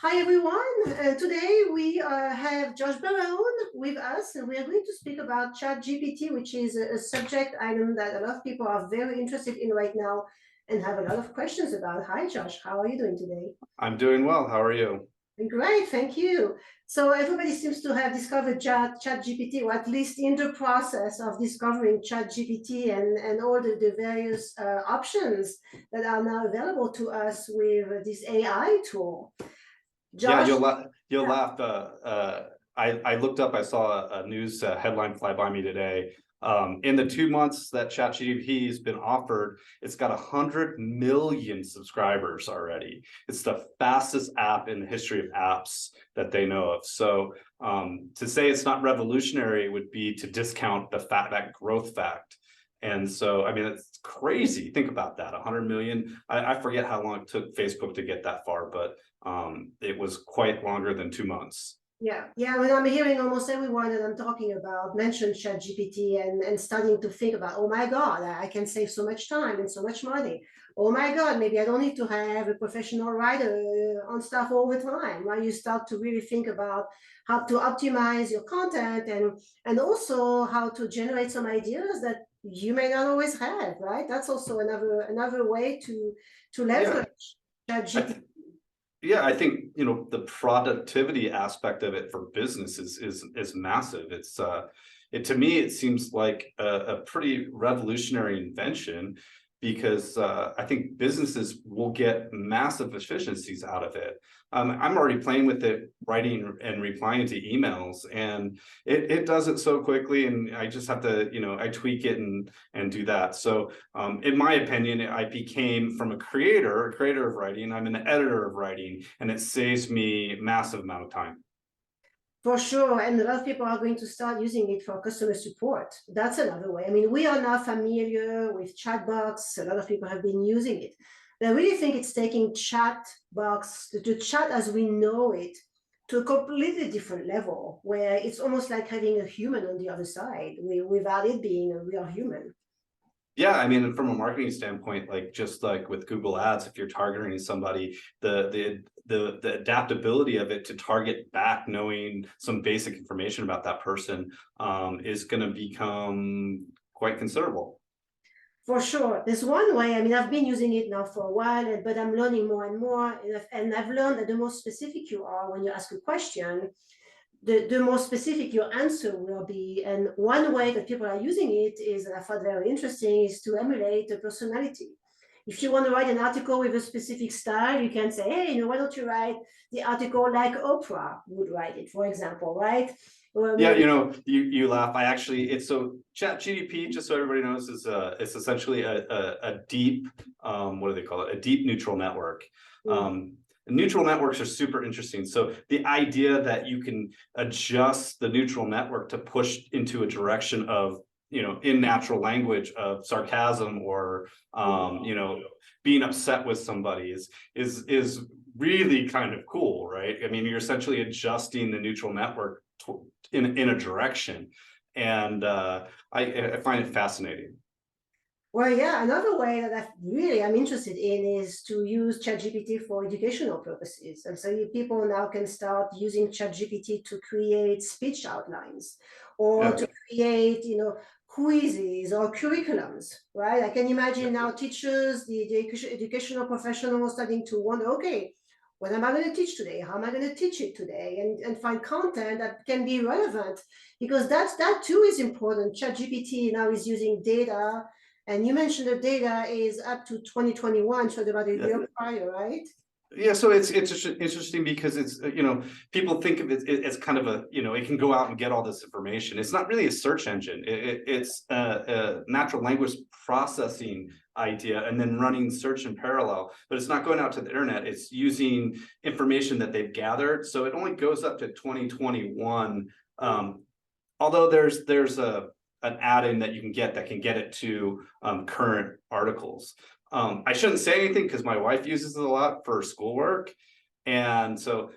Hi everyone. Today we have Josh Barone with us, and we are going to speak about ChatGPT, which is a subject item that a lot of people are very interested in right now and have a lot of questions about. Hi Josh, how are you doing today? I'm doing well. How are you? Great, thank you. So everybody seems to have discovered ChatGPT, or at least in the process of discovering ChatGPT and all the various options that are now available to us with this AI tool. Yeah, Josh, you'll yeah. laugh. I looked up. I saw a news headline fly by me today. In the 2 months that ChatGPT has been offered, it's got 100 million subscribers already. It's the fastest app in the history of apps that they know of. So to say it's not revolutionary would be to discount that growth fact. And so, I mean, it's crazy. Think about that. 100 million. I forget how long it took Facebook to get that far, but it was quite longer than 2 months. Yeah. When I'm hearing almost everyone that I'm talking about mention ChatGPT and starting to think about, oh my God, I can save so much time and so much money. Oh my God, maybe I don't need to have a professional writer on stuff all the time. Right? You start to really think about how to optimize your content and also how to generate some ideas that you may not always have. Right? That's also another way to Yeah, leverage I ChatGPT. th yeah, I think the productivity aspect of it for business is massive. It to me it seems like a pretty revolutionary invention because I think businesses will get massive efficiencies out of it. I'm already playing with it, writing and replying to emails, and it does it so quickly, and I just have to, I tweak it and do that. So in my opinion, I became from a creator of writing, I'm an editor of writing, and it saves me massive amount of time. For sure, and a lot of people are going to start using it for customer support. That's another way. I mean, we are now familiar with chatbots. A lot of people have been using it. But I really think it's taking chatbots, the chat as we know it, to a completely different level, where it's almost like having a human on the other side, without it being a real human. Yeah, I mean, from a marketing standpoint, like just like with Google Ads, if you're targeting somebody, the adaptability of it to target back, knowing some basic information about that person, is going to become quite considerable. For sure. There's one way, I mean, I've been using it now for a while, but I'm learning more and more. And I've learned that the more specific you are when you ask a question, the more specific your answer will be. And one way that people are using it is, that I thought very interesting, is to emulate a personality. If you want to write an article with a specific style, you can say, hey, why don't you write the article like Oprah would write it, for example, right? Or Yeah, maybe, you laugh. I actually it's so ChatGPT, just so everybody knows, is it's essentially a deep what do they call it? A deep neutral network. Neutral networks are super interesting. So the idea that you can adjust the neutral network to push into a direction of, in natural language of sarcasm or being upset with somebody is really kind of cool, right? I mean, you're essentially adjusting the neutral network in a direction, and I find it fascinating. well, yeah, another way that I'm interested in is to use ChatGPT for educational purposes. And so people now can start using ChatGPT to create speech outlines or Yeah, to create, quizzes or curriculums, right? I can imagine now teachers, the educational professionals starting to wonder, okay, what am I going to teach today? How am I going to teach it today? And find content that can be relevant, because that too is important. ChatGPT now is using data, and you mentioned the data is up to 2021, so about a yeah. year prior, right? Yeah, so it's interesting because it's people think of it as kind of a, it can go out and get all this information. It's not really a search engine. It's a natural language processing idea and then running search in parallel, but it's not going out to the internet. It's using information that they've gathered, so it only goes up to 2021. Although there's an add-in that you can get that can get it to current articles. I shouldn't say anything because my wife uses it a lot for schoolwork, and so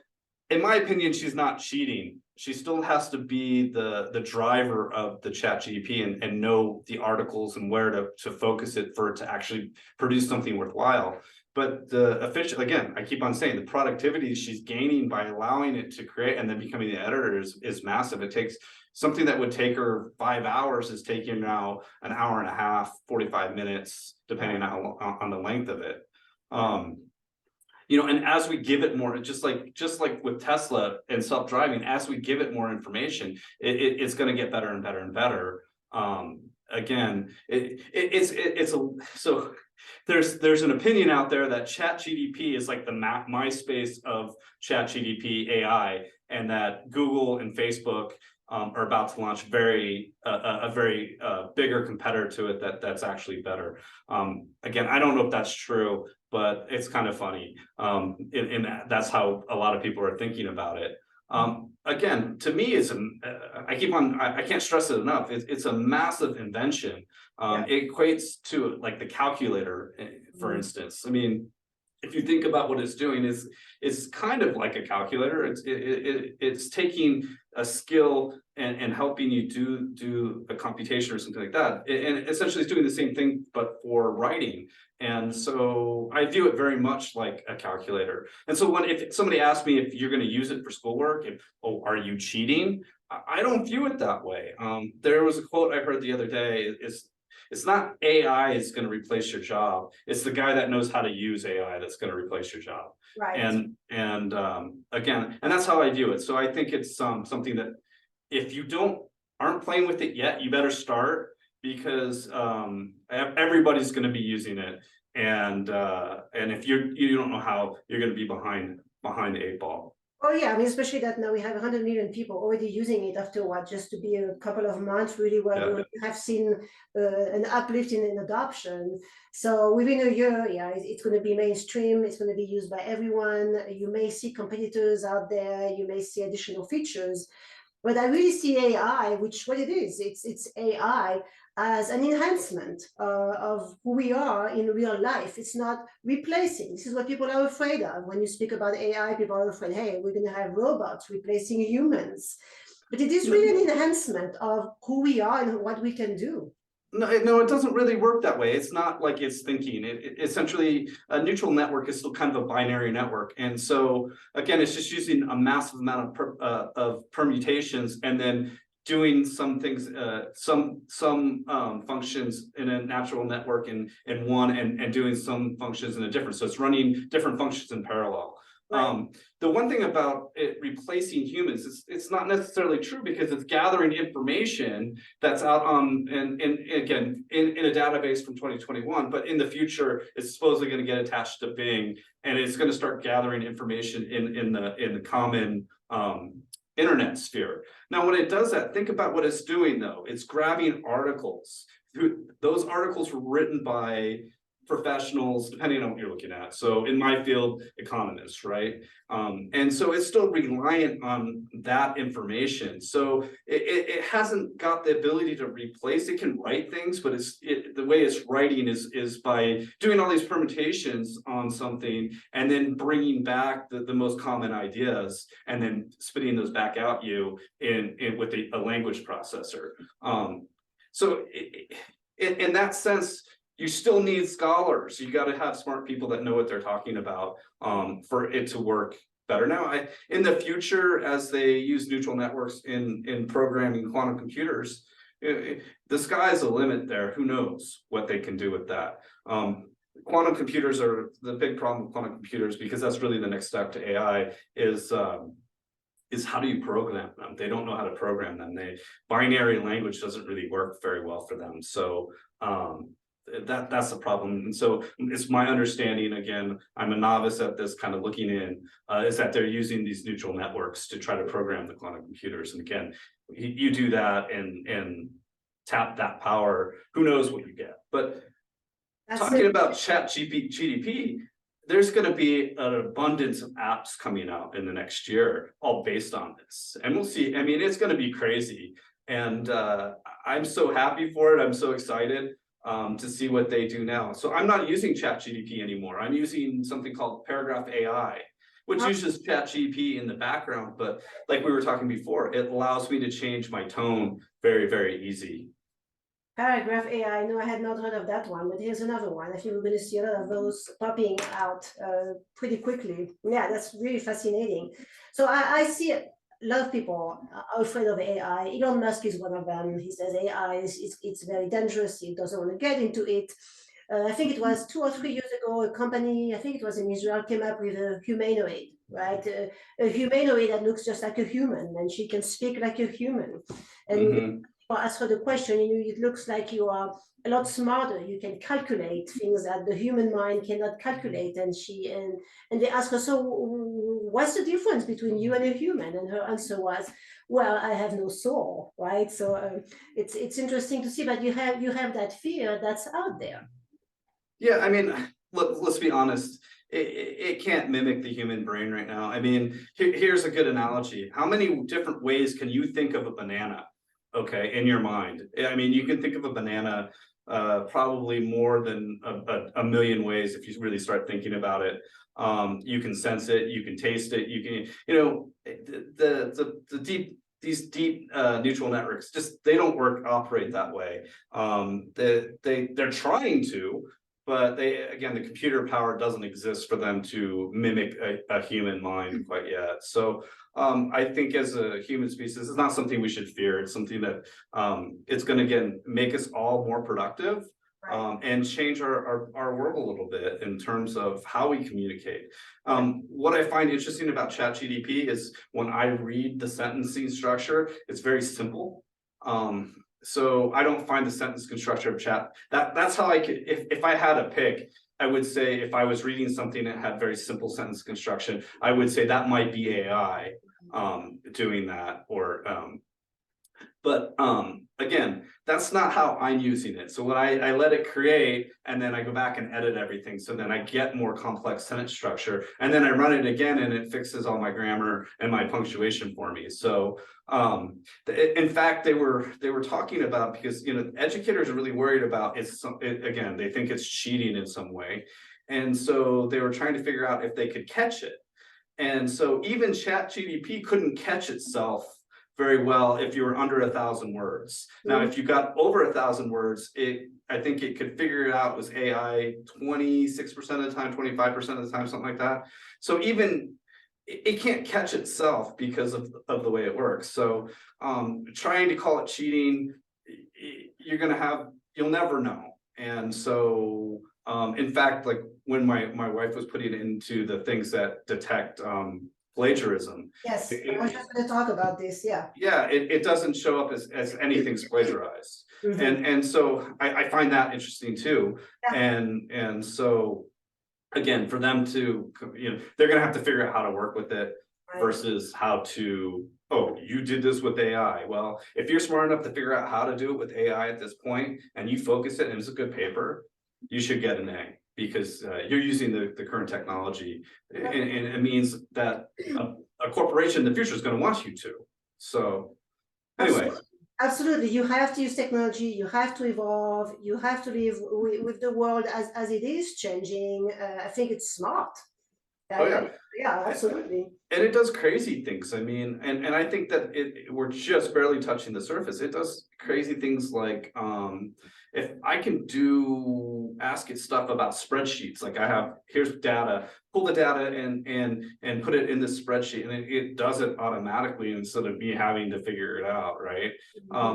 in my opinion, she's not cheating. She still has to be the driver of the ChatGPT and know the articles and where to focus it for it to actually produce something worthwhile. but the efficient, again, I keep on saying the productivity she's gaining by allowing it to create and then becoming the editor is massive. It takes something that would take her 5 hours is taking now an hour and a half, 45 minutes, depending on the length of it. You know, and as we give it more, just like with Tesla and self-driving, as we give it more information, it's going to get better and better and better. Again, so there's an opinion out there that ChatGPT is like the MySpace of ChatGPT AI, and that Google and Facebook are about to launch a very bigger competitor to it that's actually better. Again, I don't know if that's true, but it's kind of funny. And that's how a lot of people are thinking about it. Again, to me, I can't stress it enough. It's a massive invention. It equates to like the calculator, for instance. I mean, if you think about what it's doing, it's kind of like a calculator. It's taking a skill and helping you do a computation or something like that. And essentially it's doing the same thing, but for writing. And so I view it very much like a calculator. And so if somebody asks me if you're going to use it for schoolwork, are you cheating? I don't view it that way. There was a quote I heard the other day. It's not AI is going to replace your job. It's the guy that knows how to use AI that's going to replace your job. Right. And again, and that's how I view it. So I think it's something that if you aren't playing with it yet, you better start, because everybody's going to be using it. And if you don't know how, you're going to be behind the 8 ball. Oh yeah, I mean, especially that now we have 100 million people already using it after what, just to be a couple of months, really, where we have seen an uplift in adoption. So within a year, yeah, it's going to be mainstream. It's going to be used by everyone. You may see competitors out there. You may see additional features. But I really see AI, which what it is, it's AI as an enhancement of who we are in real life. It's not replacing. This is what people are afraid of. When you speak about AI, people are afraid, hey, we're going to have robots replacing humans. But it is really an enhancement of who we are and what we can do. No, it doesn't really work that way. It's not like it's thinking. It essentially, a neutral network is still kind of a binary network, and so again, it's just using a massive amount of permutations and then doing some things, some functions in a natural network in one, and doing some functions in a different. So it's running different functions in parallel. Right. The one thing about it replacing humans, it's not necessarily true, because it's gathering information that's out on, and again, in a database from 2021, but in the future, it's supposedly going to get attached to Bing, and it's going to start gathering information in the common internet sphere. Now, when it does that, think about what it's doing, though. It's grabbing articles. Those articles were written by professionals, depending on what you're looking at. So in my field, economists, right? And so it's still reliant on that information. So it hasn't got the ability to replace. It can write things, but the way it's writing is by doing all these permutations on something and then bringing back the most common ideas and then spitting those back out you with a language processor. So in that sense, you still need scholars. You got to have smart people that know what they're talking about for it to work better. Now, in the future, as they use neutral networks in programming quantum computers, the sky's the limit there. Who knows what they can do with that? Quantum computers are the big problem with quantum computers, because that's really the next step to AI is how do you program them? They don't know how to program them. Binary language doesn't really work very well for them. So that's the problem. And so it's my understanding, again, I'm a novice at this, kind of looking in, is that they're using these neutral networks to try to program the quantum computers. And again, you do that and tap that power, who knows what you get. But talking about ChatGPT, there's going to be an abundance of apps coming out in the next year, all based on this. And we'll see. I mean, it's going to be crazy. And I'm so happy for it. I'm so excited to see what they do now. So I'm not using ChatGPT anymore. I'm using something called Paragraph AI, which uses ChatGPT in the background. But like we were talking before, it allows me to change my tone very, very easy. Paragraph AI, no, I had not heard of that one, but here's another one. I think we're going to see a lot of those popping out pretty quickly. Yeah, that's really fascinating. So I see a lot of people are afraid of AI. Elon Musk is one of them. He says AI it's very dangerous. He doesn't want to get into it. I think it was 2 or 3 years ago, a company, I think it was in Israel, came up with a humanoid, right? A humanoid that looks just like a human, and she can speak like a human. And Hmm. ask her the question, it looks like you are a lot smarter. You can calculate things that the human mind cannot calculate. And they ask her, so what's the difference between you and a human? And her answer was, well, I have no soul, right? So it's interesting to see, but you have that fear that's out there. Yeah, I mean, let's be honest. It can't mimic the human brain right now. I mean, here's a good analogy. How many different ways can you think of a banana? Okay, in your mind. I mean, you can think of a banana probably more than a million ways if you really start thinking about it. You can sense it, you can taste it, you can, the deep these deep neutral networks just they don't operate that way. They're trying to, but the computer power doesn't exist for them to mimic a human mind quite yet. So I think as a human species, it's not something we should fear. It's something that it's going to again make us all more productive. Right. And change our world a little bit in terms of how we communicate. What I find interesting about ChatGPT is when I read the sentencing structure, it's very simple. So I don't find the sentence construction of chat. That's how I could, if I had a pick, I would say if I was reading something that had very simple sentence construction, I would say that might be AI doing that, or but again, that's not how I'm using it. So when I let it create and then I go back and edit everything, so then I get more complex sentence structure, and then I run it again and it fixes all my grammar and my punctuation for me. So in fact, they were talking about, because educators are really worried about again, they think it's cheating in some way. And so they were trying to figure out if they could catch it. And so even ChatGPT couldn't catch itself very well if you were under 1,000 words. Now, if you got over 1,000 words, I think it could figure it out. It was AI 26% of the time, 25% of the time, something like that. So even it can't catch itself because of the way it works. So trying to call it cheating, you'll never know. And so in fact, like when my wife was putting it into the things that detect plagiarism. Yes, I was just going to talk about this. Yeah. Yeah, it doesn't show up as anything's plagiarized. Mhm. And so I find that interesting too. Yeah. And so again, for them to, they're gonna have to figure out how to work with it Right. versus how to, oh, you did this with AI. Well, if you're smart enough to figure out how to do it with AI at this point and you focus it and it's a good paper, you should get an A, because you're using the current technology, and it means that a corporation in the future is going to want you to. So anyway. Absolutely. You have to use technology, you have to evolve, you have to live with the world as it is changing. I think it's smart. Oh yeah. Yeah, absolutely. And it does crazy things. I mean, and I think that we're just barely touching the surface. It does crazy things like if I can ask it stuff about spreadsheets, like here's data, pull the data and put it in this spreadsheet, and it does it automatically instead of me having to figure it out, right?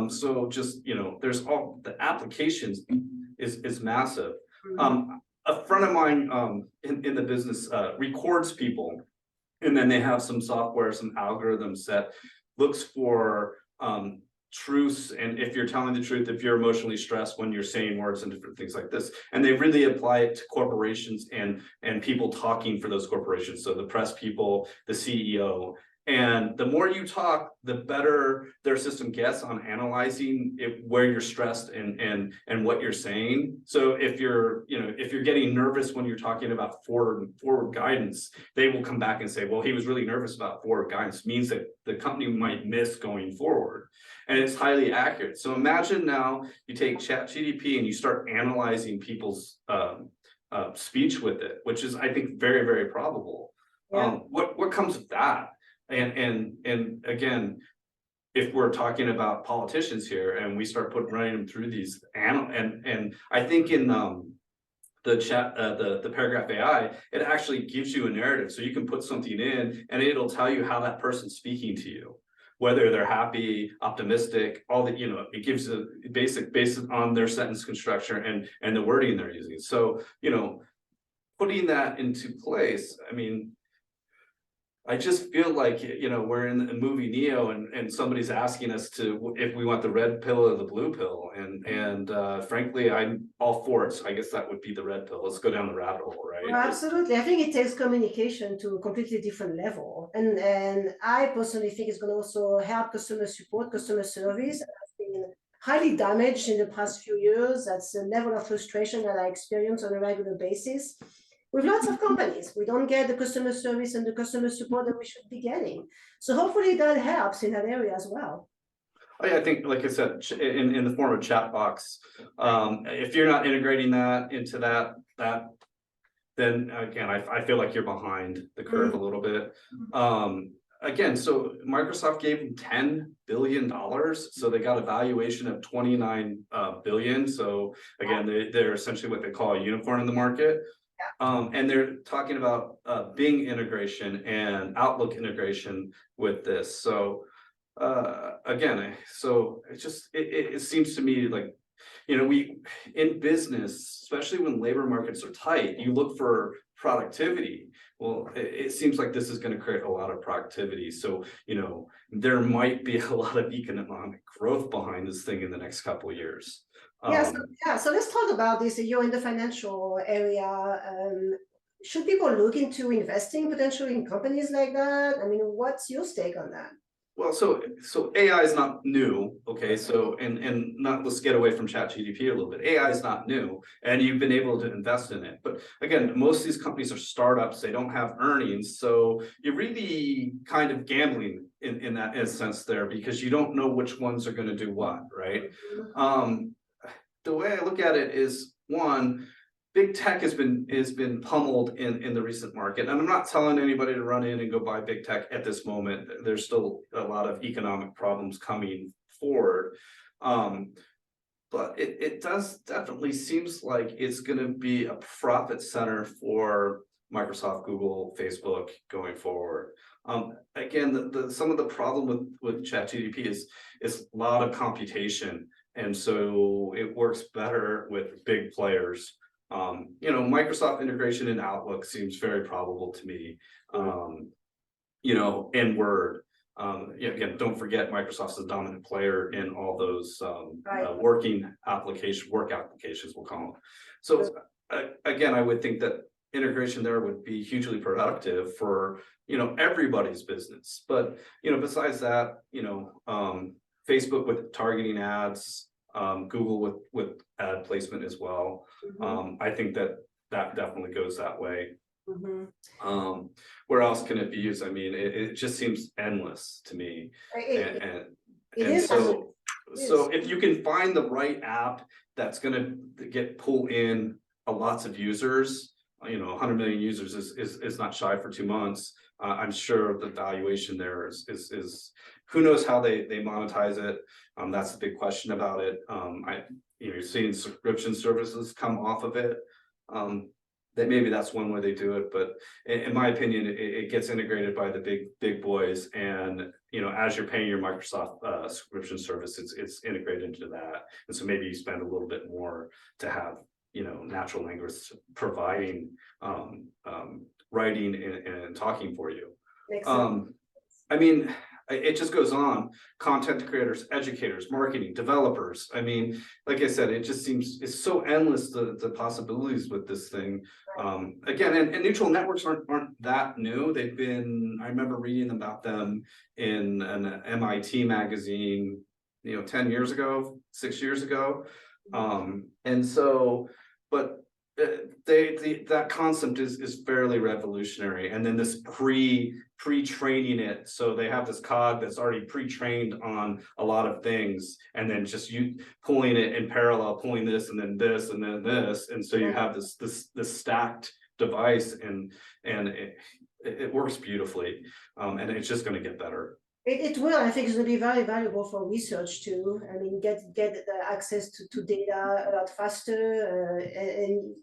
So just there's all the applications is massive. A friend of mine in the business records people, and then they have some software, some algorithms that looks for truths, and if you're telling the truth, if you're emotionally stressed when you're saying words and different things like this. And they really apply it to corporations and people talking for those corporations. So the press people, the CEO. And the more you talk, the better their system gets on analyzing where you're stressed and what you're saying. So if you're getting nervous when you're talking about forward guidance, they will come back and say, well, he was really nervous about forward guidance, means that the company might miss going forward. And it's highly accurate. So imagine now you take ChatGPT and you start analyzing people's speech with it, which is, I think, very, very probable. Yeah. What comes with that? And again, if we're talking about politicians here and we start running them through these and I think in the chat, the paragraph AI, it actually gives you a narrative. So you can put something in and it'll tell you how that person's speaking to you, whether they're happy, optimistic, all that, it gives a basic based on their sentence construction and the wording they're using. So, putting that into place, I mean, I just feel like, we're in the movie Neo and somebody's asking us if we want the red pill or the blue pill. And frankly, I'm all for it. So I guess that would be the red pill. Let's go down the rabbit hole, right? Well, absolutely. I think it takes communication to a completely different level. And I personally think it's going to also help customer support, customer service. I've been highly damaged in the past few years. That's a level of frustration that I experience on a regular basis. With lots of companies, we don't get the customer service and the customer support that we should be getting. So hopefully that helps in that area as well. I think, like I said, in the form of chat box, if you're not integrating that into that, then again, I feel like you're behind the curve a little bit. Again, so Microsoft gave them $10 billion, so they got a valuation of 29 billion. So again, they're essentially what they call a unicorn in the market. And they're talking about Bing integration and Outlook integration with this. So again, so it seems to me like, we in business, especially when labor markets are tight, you look for productivity. Well, it seems like this is going to create a lot of productivity. So, there might be a lot of economic growth behind this thing in the next couple of years. So let's talk about this. You're in the financial area. Should people look into investing potentially in companies like that? I mean, what's your take on that? Well, so AI is not new, okay? So and not, let's get away from ChatGPT a little bit. AI is not new, and you've been able to invest in it. But again, most of these companies are startups; they don't have earnings, so you're really kind of gambling in that sense there, because you don't know which ones are going to do what, right? The way I look at it is, one, big tech has been pummeled in the recent market, and I'm not telling anybody to run in and go buy big tech at this moment. There's still a lot of economic problems coming forward, but it does definitely seems like it's going to be a profit center for Microsoft, Google, Facebook going forward. Again, some of the problem with ChatGPT is a lot of computation, and so it works better with big players. Microsoft integration in Outlook seems very probable to me. And Word. Again, don't forget Microsoft's a dominant player in all those work applications, we'll call them. So again, I would think that integration there would be hugely productive for everybody's business. But besides that, Facebook with targeting ads, Google with ad placement as well. I think that definitely goes that way. Where else can it be used? I mean, it just seems endless to me. So if you can find the right app that's going to pull in lots of users, 100 million users is not shy for 2 months. I'm sure the valuation there is who knows how they monetize it. That's the big question about it. You're seeing subscription services come off of it. That maybe that's one way they do it, but in my opinion, it gets integrated by the big boys, and as you're paying your Microsoft subscription service, it's integrated into that, and so maybe you spend a little bit more to have natural language providing writing and talking for you. I mean, it just goes on. Content creators, educators, marketing, developers. I mean, like I said, it just seems it's so endless the possibilities with this thing. Again, and neutral networks aren't that new. They've been. I remember reading about them in an MIT magazine, 10 years ago, 6 years ago, and so, but. That concept is fairly revolutionary, and then this pre-training it, so they have this cog that's already pre-trained on a lot of things, and then just you pulling it in parallel, pulling this and then this and then this, and so you have this stacked device, and it works beautifully, and it's just going to get better. It will. I think it's going to be very valuable for research too. I mean, get the access to data a lot faster, and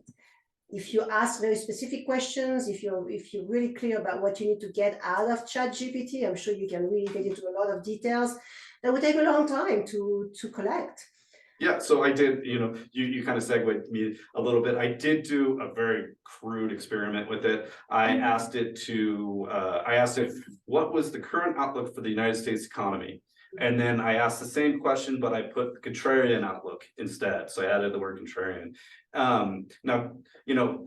if you ask very specific questions, if you're really clear about what you need to get out of ChatGPT, I'm sure you can really get into a lot of details that would take a long time to collect. Yeah, so I did, you kind of segued me a little bit. I did do a very crude experiment with it. I asked it what was the current outlook for the United States economy? And then I asked the same question, but I put the contrarian outlook instead. So I added the word contrarian. Now,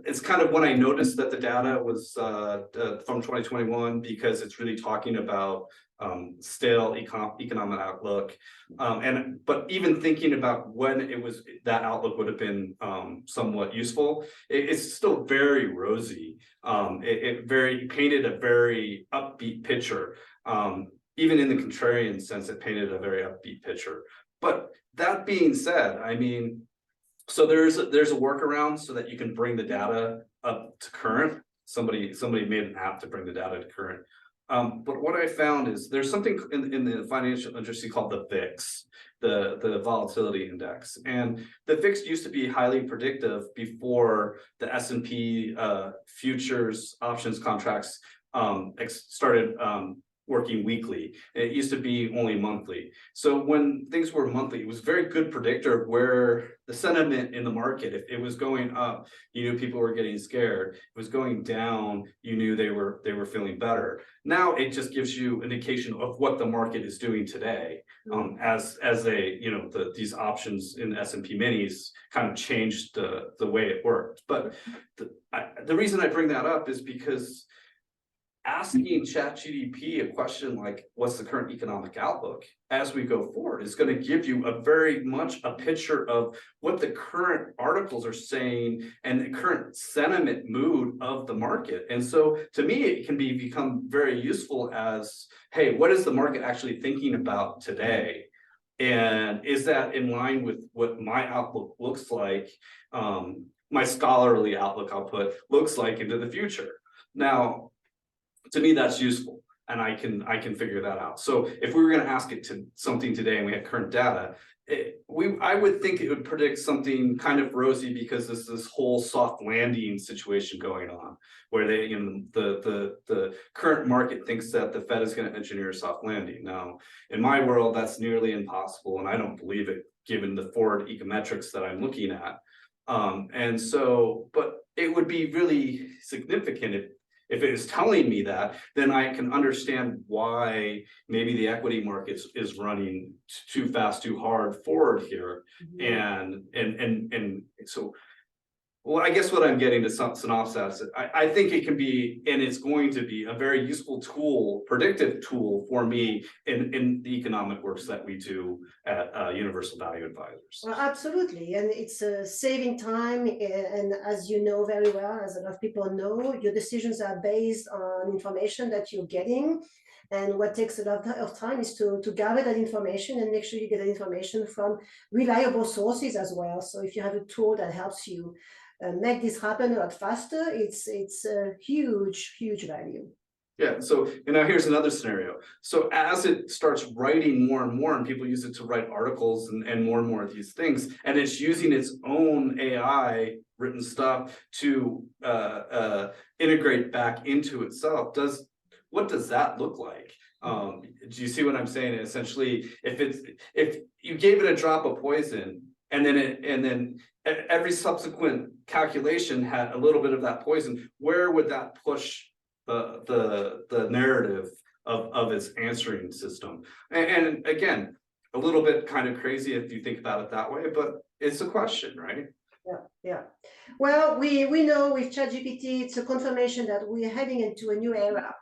it's kind of when I noticed that the data was from 2021, because it's really talking about stale economic outlook. But even thinking about when it was, that outlook would have been somewhat useful, it's still very rosy. It painted a very upbeat picture. Even in the contrarian sense, it painted a very upbeat picture. But that being said, I mean, so there's a workaround so that you can bring the data up to current. Somebody made an app to bring the data to current. But what I found is there's something in the financial industry called the VIX, the volatility index. And the VIX used to be highly predictive before the S&P futures options contracts started working weekly. It used to be only monthly. So when things were monthly, it was a very good predictor of where the sentiment in the market, if it was going up, you knew people were getting scared. If it was going down, you knew they were feeling better. Now it just gives you an indication of what the market is doing today, as these options in S&P minis kind of changed the way it worked. But the reason I bring that up is because asking ChatGPT a question like, what's the current economic outlook as we go forward, is going to give you a very much a picture of what the current articles are saying and the current sentiment mood of the market. And so to me, it can become very useful as, hey, what is the market actually thinking about today? And is that in line with what my outlook looks like? My scholarly outlook, I'll put, looks like into the future. Now, to me, that's useful, and I can figure that out. So if we were going to ask it to something today and we had current data, I would think it would predict something kind of rosy, because there's this whole soft landing situation going on, where the current market thinks that the Fed is going to engineer a soft landing. Now, in my world, that's nearly impossible, and I don't believe it, given the forward econometrics that I'm looking at. And so, but it would be really significant if it is telling me that, then I can understand why maybe the equity market is running too fast, too hard forward here. And so, well, I guess what I'm getting to synopsis, I think it can be, and it's going to be, a very useful tool, predictive tool for me in the economic works that we do at Universal Value Advisors. Well, absolutely, and it's saving time, and as you know very well, as a lot of people know, your decisions are based on information that you're getting, and what takes a lot of time is to gather that information and make sure you get that information from reliable sources as well. So if you have a tool that helps you make this happen a lot faster, it's a huge value. Yeah, so, and now here's another scenario. So as it starts writing more and more, and people use it to write articles and more of these things, and it's using its own AI written stuff to integrate back into itself, what does that look like? Do you see what I'm saying? Essentially, if you gave it a drop of poison, and then every subsequent calculation had a little bit of that poison, where would that push the narrative of its answering system? And again, a little bit kind of crazy if you think about it that way, but it's a question, right? Yeah. Well, we know with ChatGPT, it's a confirmation that we're heading into a new era,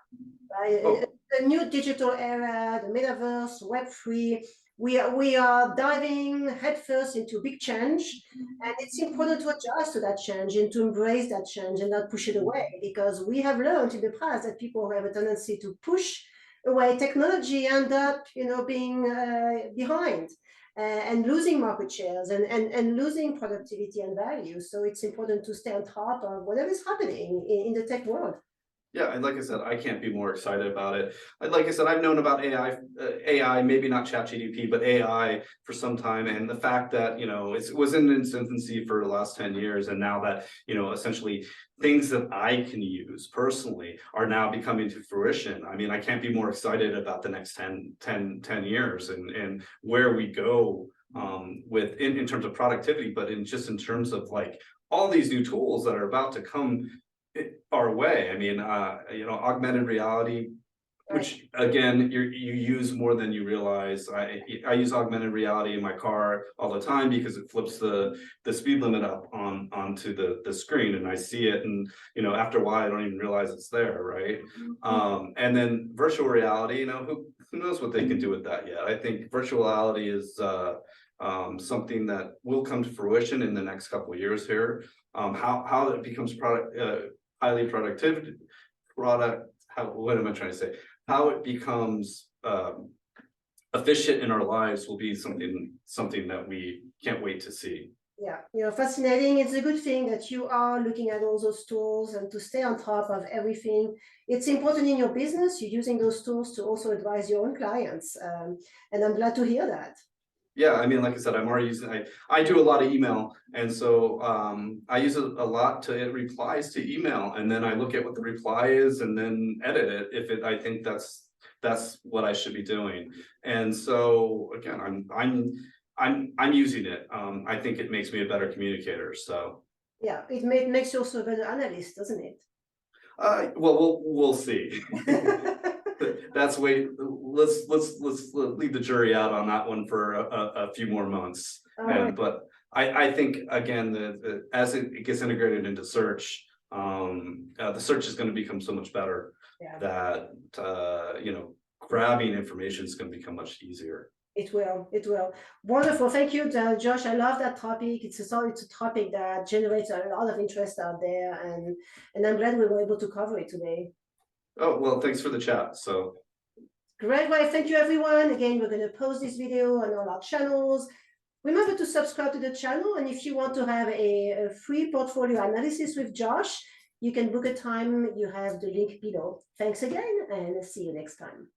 right? Oh. A new digital era, the metaverse, Web3. We are diving headfirst into big change, and it's important to adjust to that change and to embrace that change and not push it away, because we have learned in the past that people who have a tendency to push away technology end up, being behind. And losing market shares and losing productivity and value. So it's important to stay on top of whatever is happening in the tech world. Yeah, and like I said, I can't be more excited about it. Like I said, I've known about AI, maybe not ChatGPT, but AI for some time. And the fact that, it was in its infancy for the last 10 years. And now that, essentially things that I can use personally are now becoming to fruition. I mean, I can't be more excited about the next 10 years and where we go in terms of productivity, but in terms of like all these new tools that are about to come our way. I mean, augmented reality, which again, you use more than you realize. I use augmented reality in my car all the time because it flips the speed limit up onto the screen, and I see it, and after a while I don't even realize it's there, right? And then virtual reality, who knows what they can do with that yet? I think virtual reality is something that will come to fruition in the next couple of years here. How it becomes highly productive what am I trying to say? How it becomes efficient in our lives will be something that we can't wait to see. Yeah, fascinating. It's a good thing that you are looking at all those tools and to stay on top of everything. It's important in your business. You're using those tools to also advise your own clients. And I'm glad to hear that. Yeah, I mean, like I said, I'm already using, I do a lot of email. And so I use it a lot to replies to email. And then I look at what the reply is and then edit it if I think that's what I should be doing. And so again, I'm using it. I think it makes me a better communicator. So yeah, it makes you also a better analyst, doesn't it? Well, we'll see. Let's leave the jury out on that one for a few more months. But I think again, as it gets integrated into search, the search is going to become so much better that grabbing information is going to become much easier. It will. Wonderful. Thank you, Josh. I love that topic. It's a topic that generates a lot of interest out there, and I'm glad we were able to cover it today. Oh, well, thanks for the chat. So great. Well, thank you, everyone. Again, we're going to post this video on all our channels. Remember to subscribe to the channel, and if you want to have a free portfolio analysis with Josh, you can book a time. You have the link below. Thanks again, and see you next time.